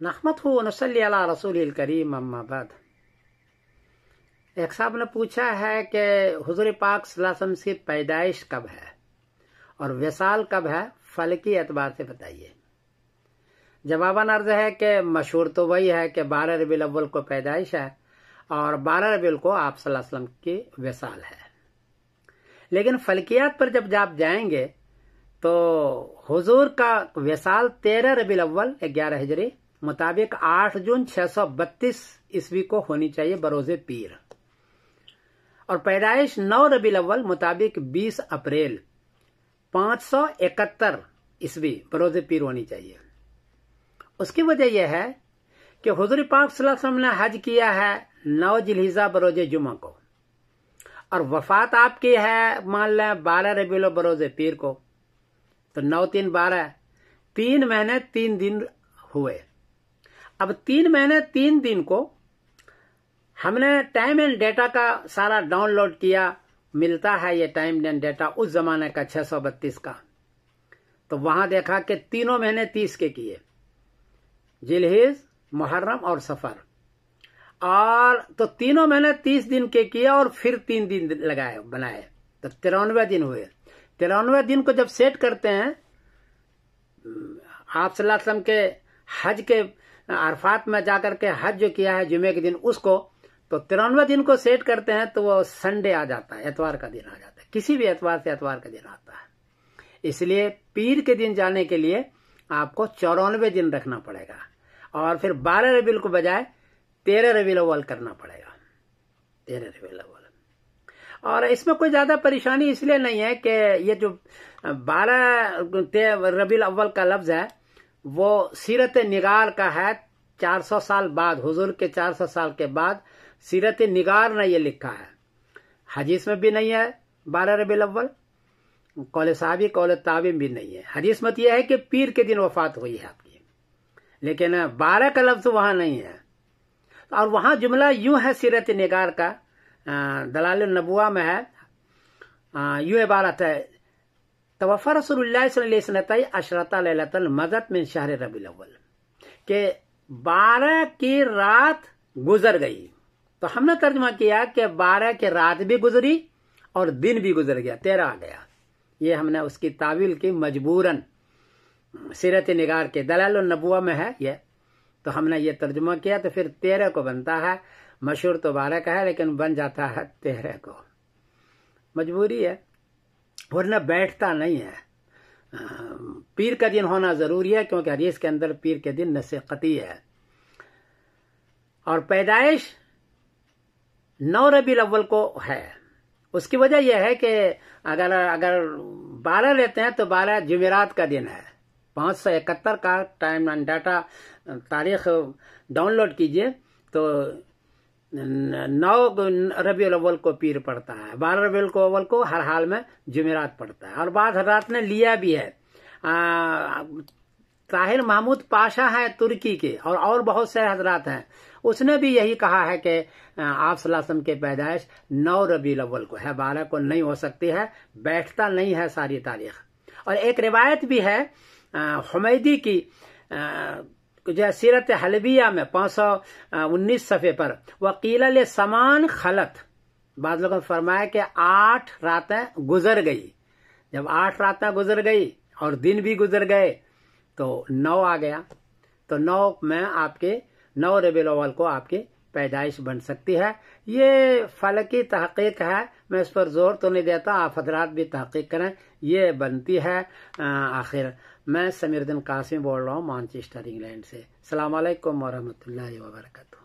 नहमदहु व नसल्ली अला रसूलिल करीम अम्मा बाद। एक साहब ने पूछा है कि हुजूर पाक सल्लल्लाहु अलैहि वसल्लम की पैदाइश कब है और विसाल कब है, फलकी एतबार से बताइए। जवाबन अर्ज है कि मशहूर तो वही है कि 12 रबीउल अव्वल को पैदाइश है और 12 रबीउल को आप सल्लल्लाहु अलैहि वसल्लम की विसाल है। लेकिन फलकियात पर जब आप जाएंगे तो हुजूर का विसाल 13 रबीउल अव्वल 11 हिजरी मुताबिक 8 जून 632 ईस्वी को होनी चाहिए बरोज़े पीर, और पैदाइश 9 रबीउल अव्वल मुताबिक 20 अप्रैल 571 ईस्वी बरोज़े पीर होनी चाहिए। उसकी वजह यह है कि हुजूर पाक सल्लल्लाहु अलैहि वसल्लम ने हज किया है 9 जिलहिज्जा बरोज़े जुमा को, और वफात आपकी है मान लें 12 रबीउल बरोज़े पीर को, तो 9 3 12 3 महीने 3 दिन हुए। अब 3 महीने 3 दिन को हमने टाइम एंड डेटा का सारा डाउनलोड किया, मिलता है ये टाइम एंड डेटा उस जमाने का 632 का। तो वहां देखा कि तीनों महीने 30 के किए, जिलहिज, मुहर्रम और सफर, और तो तीनों महीने 30 दिन के किए और फिर 3 दिन लगाए बनाए, तो 93 दिन हुए। 93 दिन को जब सेट करते हैं आप सल्लल्लाहु अलैहि वसल्लम के हज के अरफात में जाकर के हज जो किया है जुमे के दिन उसको, तो 93 दिन को सेट करते हैं तो वो संडे आ जाता है, एतवार का दिन आ जाता है, किसी भी एतवार से एतवार का दिन आता है। इसलिए पीर के दिन जाने के लिए आपको 94 दिन रखना पड़ेगा और फिर 12 रबीउल को बजाय 13 रबीउल अव्वल करना पड़ेगा, 13 रबीउल अव्वल। और इसमें कोई ज्यादा परेशानी इसलिए नहीं है कि ये जो 12 रबीउल अव्वल का लफ्ज है वो सीरत निगार का है। 400 साल बाद, हुजूर के 400 साल के बाद सीरत निगार ने ये लिखा है। हदीस में भी नहीं है 12 रबीउल अव्वल, कौल साहबी कौल ताबीन भी नहीं है। हदीस मत यह है कि पीर के दिन वफात हुई है आपकी, लेकिन 12 का लफ्ज वहां नहीं है। और वहां जुमला यूं है सीरत निगार का, दलाल नबुआ में है, यूं इबारत है, तवफ़ा रसूलुल्लाह सल्लल्लाहु अलैहि वसल्लम अशरता लैलतल मज़त मिन शहर रबीउल अव्वल, के 12 की रात गुजर गई। तो हमने तर्जुमा किया कि 12 की रात भी गुजरी और दिन भी गुजर गया, 13 आ गया। ये हमने उसकी तावील की मजबूरन, सीरत निगार के दलाल नबुआ में है ये, तो हमने ये तर्जुमा किया, तो फिर 13 को बनता है। मशहूर तो 12 का है लेकिन बन जाता है 13 को, मजबूरी है, वरना बैठता नहीं है। पीर का दिन होना जरूरी है क्योंकि हदीस के अंदर पीर के दिन नस्से कती है। और पैदाइश 9 रबीउल अव्वल को है। उसकी वजह यह है कि अगर 12 लेते हैं तो 12 जुमेरात का दिन है। 571 का टाइम एंड डाटा तारीख डाउनलोड कीजिए तो 9 रबीउल अव्वल को पीर पड़ता है, 12 रबीउल अव्वल को हर हाल में जुमेरात पड़ता है। और बाद हजरात ने लिया भी है, ताहिर महमूद पाशा है तुर्की के, और बहुत से हजरात हैं, उसने भी यही कहा है कि आप सल्लल्लाहु अलैहि वसल्लम के पैदाइश 9 रबीउल अव्वल को है, 12 को नहीं हो सकती है, बैठता नहीं है सारी तारीख। और एक रिवायत भी है हुमैदी की, जो सीरत हलबिया में 519 सफ़े पर, वकील समान खलत, बाद लोगों ने फरमाया कि 8 रातें गुजर गई। जब 8 रातें गुजर गई और दिन भी गुजर गए तो 9 आ गया। तो 9 में आपके 9 रबीउल अव्वल को आपकी पैदाइश बन सकती है। ये फलकी तहकीक है, मैं इस पर जोर तो नहीं देता, आप हजरात भी तहकीक करें, ये बनती है। आखिर मैं समीरुद्दीन कासिम बोल रहा हूँ मैनचेस्टर इंग्लैंड से। अस्सलाम वालेकुम व रहमतुल्लाहि व बरकातहू।